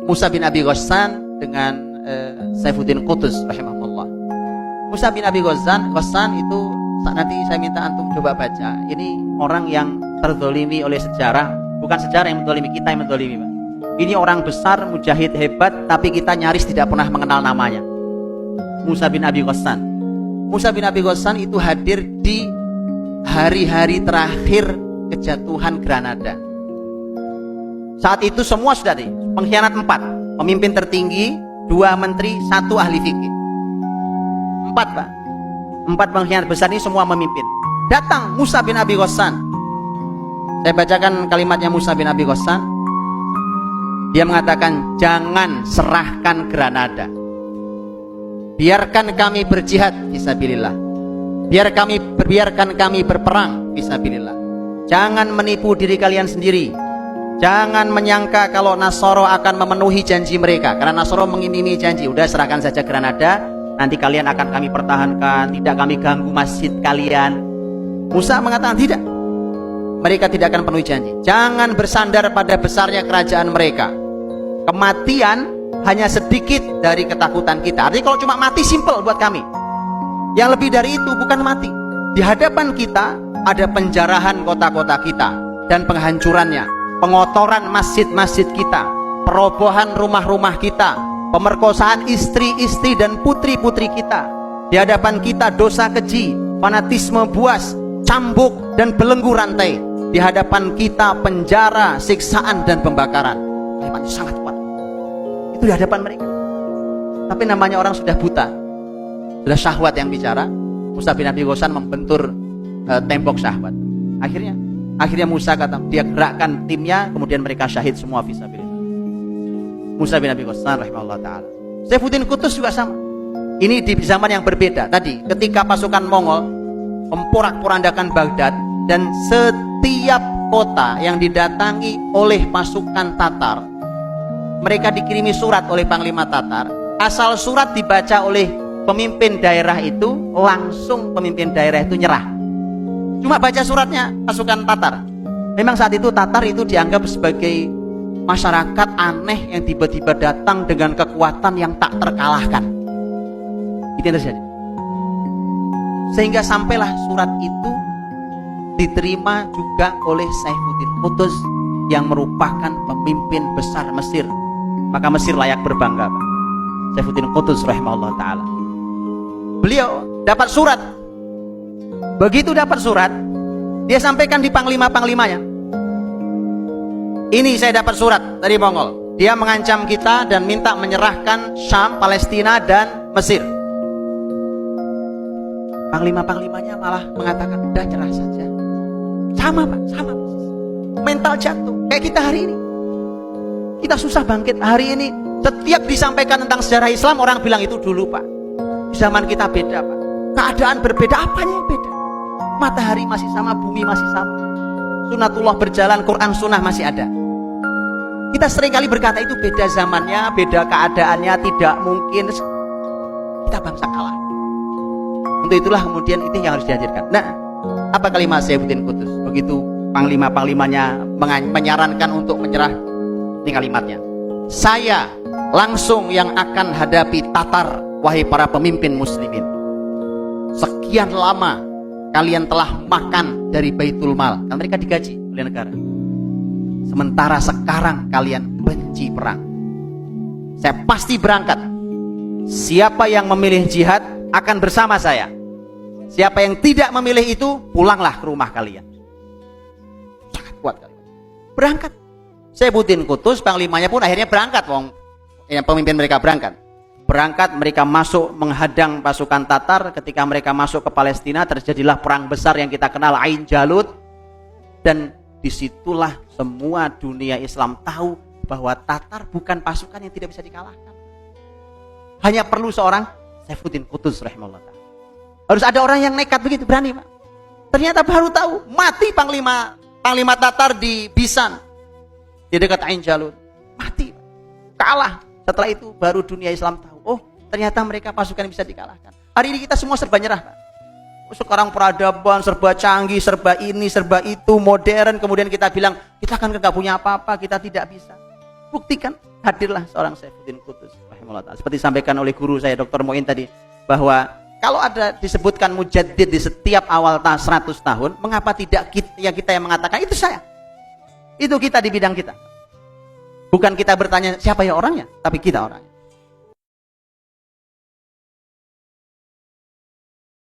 Musa bin Abi Ghassan dengan Saifuddin Qutus rahimahullah. Musa bin Abi Ghassan itu nanti saya minta antum coba baca. Ini orang yang terzolimi oleh sejarah, bukan sejarah yang menzolimi, kita yang menzolimi, Pak. Ini orang besar, mujahid hebat, tapi kita nyaris tidak pernah mengenal namanya. Musa bin Abi Ghassan. Musa bin Abi Ghassan itu hadir di hari-hari terakhir kejatuhan Granada. Saat itu semua sudah di pengkhianat 4, pemimpin tertinggi, 2 menteri, 1 ahli fikih. 4, Pak. 4 pengkhianat besar ini semua memimpin. Datang Musa bin Abi Ghassan. Saya bacakan kalimatnya Musa bin Abi Ghassan. Dia mengatakan, jangan serahkan Granada. Biarkan kami berjihad fisabilillah. Biarkan kami berperang fisabilillah. Jangan menipu diri kalian sendiri. Jangan menyangka kalau Nasoro akan memenuhi janji mereka. Karena Nasoro mengimimi janji, udah serahkan saja Granada, nanti kalian akan kami pertahankan, tidak kami ganggu masjid kalian. Musa mengatakan tidak, mereka tidak akan penuhi janji. Jangan bersandar pada besarnya kerajaan mereka. Kematian hanya sedikit dari ketakutan kita. Artinya kalau cuma mati simple buat kami. Yang lebih dari itu bukan mati. Di hadapan kita ada penjarahan kota-kota kita dan penghancurannya, pengotoran masjid-masjid kita, perobohan rumah-rumah kita, pemerkosaan istri-istri dan putri-putri kita. Di hadapan kita dosa keji, fanatisme buas, cambuk dan belenggu rantai. Di hadapan kita penjara, siksaan dan pembakaran. Memang sangat kuat. Itu di hadapan mereka. Tapi namanya orang sudah buta, sudah syahwat yang bicara. Musa bin Abi Ghassan membentur tembok syahwat. Akhirnya Musa kata, dia gerakkan timnya, kemudian mereka syahid semua fisabilillah. Musa bin Abi Ghassan rahimahullah ta'ala. Saifuddin Qutus juga sama. Ini di zaman yang berbeda. Tadi ketika pasukan Mongol memporak-porandakan Baghdad, dan setiap kota yang didatangi oleh pasukan Tatar, mereka dikirimi surat oleh Panglima Tatar. Asal surat dibaca oleh pemimpin daerah itu, langsung pemimpin daerah itu nyerah. Cuma baca suratnya pasukan Tatar. Memang saat itu Tatar itu dianggap sebagai masyarakat aneh yang tiba-tiba datang dengan kekuatan yang tak terkalahkan. Itu yang terjadi. Sehingga sampailah surat itu diterima juga oleh Saifuddin Qutus yang merupakan pemimpin besar Mesir. Maka Mesir layak berbangga, Pak. Saifuddin Qutus rahimahullah ta'ala. Beliau dapat surat. Begitu dapat surat, dia sampaikan di panglima-panglimanya. Ini saya dapat surat dari Mongol. Dia mengancam kita dan minta menyerahkan Syam, Palestina dan Mesir. Panglima-panglimanya malah mengatakan, udah nyerah saja. Sama, Pak, sama. Mental jatuh kayak kita hari ini. Kita susah bangkit hari ini. Setiap disampaikan tentang sejarah Islam, orang bilang itu dulu, Pak. Di zaman kita beda, Pak. Keadaan berbeda, apanya yang beda? Matahari masih sama, bumi masih sama. Sunatullah berjalan, Quran sunnah masih ada. Kita seringkali berkata itu beda zamannya, beda keadaannya, tidak mungkin. Kita bangsa kalah. Untuk itulah kemudian itu yang harus dihadirkan. Nah, apa kalimat Saifuddin Qutus? Begitu panglima-panglimanya menyarankan untuk menyerah, ini kalimatnya. Saya langsung yang akan hadapi Tatar, wahai para pemimpin muslimin. Sekian lama kalian telah makan dari Baitul Mal, kan mereka digaji oleh negara. Sementara sekarang kalian benci perang. Saya pasti berangkat. Siapa yang memilih jihad akan bersama saya. Siapa yang tidak memilih itu, pulanglah ke rumah kalian. Sangat kuat kalian. Berangkat. Saifuddin Qutus, panglimanya pun akhirnya berangkat. Pemimpin mereka berangkat. Berangkat, mereka masuk menghadang pasukan Tatar. Ketika mereka masuk ke Palestina, terjadilah perang besar yang kita kenal, Ain Jalut. Dan disitulah semua dunia Islam tahu bahwa Tatar bukan pasukan yang tidak bisa dikalahkan. Hanya perlu seorang Saifuddin Qutus rahimahullah ta'ala. Harus ada orang yang nekat begitu, berani, Pak. Ternyata baru tahu, mati panglima Tatar di Bisan, di dekat Ain Jalut. Mati, Pak. Kalah. Setelah itu baru dunia Islam tahu, oh ternyata mereka pasukan yang bisa dikalahkan. Hari ini kita semua serba nyerah, Pak. Sekarang peradaban serba canggih, serba ini, serba itu, modern. Kemudian kita bilang, kita kan gak punya apa-apa, kita tidak bisa. Buktikan, hadirlah seorang Saifuddin Qutuz rahimahullah ta'ala. Seperti disampaikan oleh guru saya Dr. Muin tadi, bahwa kalau ada disebutkan mujaddid di setiap awal 100 tahun, mengapa tidak kita yang mengatakan itu saya? Itu kita di bidang kita. Bukan kita bertanya siapa ya orangnya, tapi kita orangnya.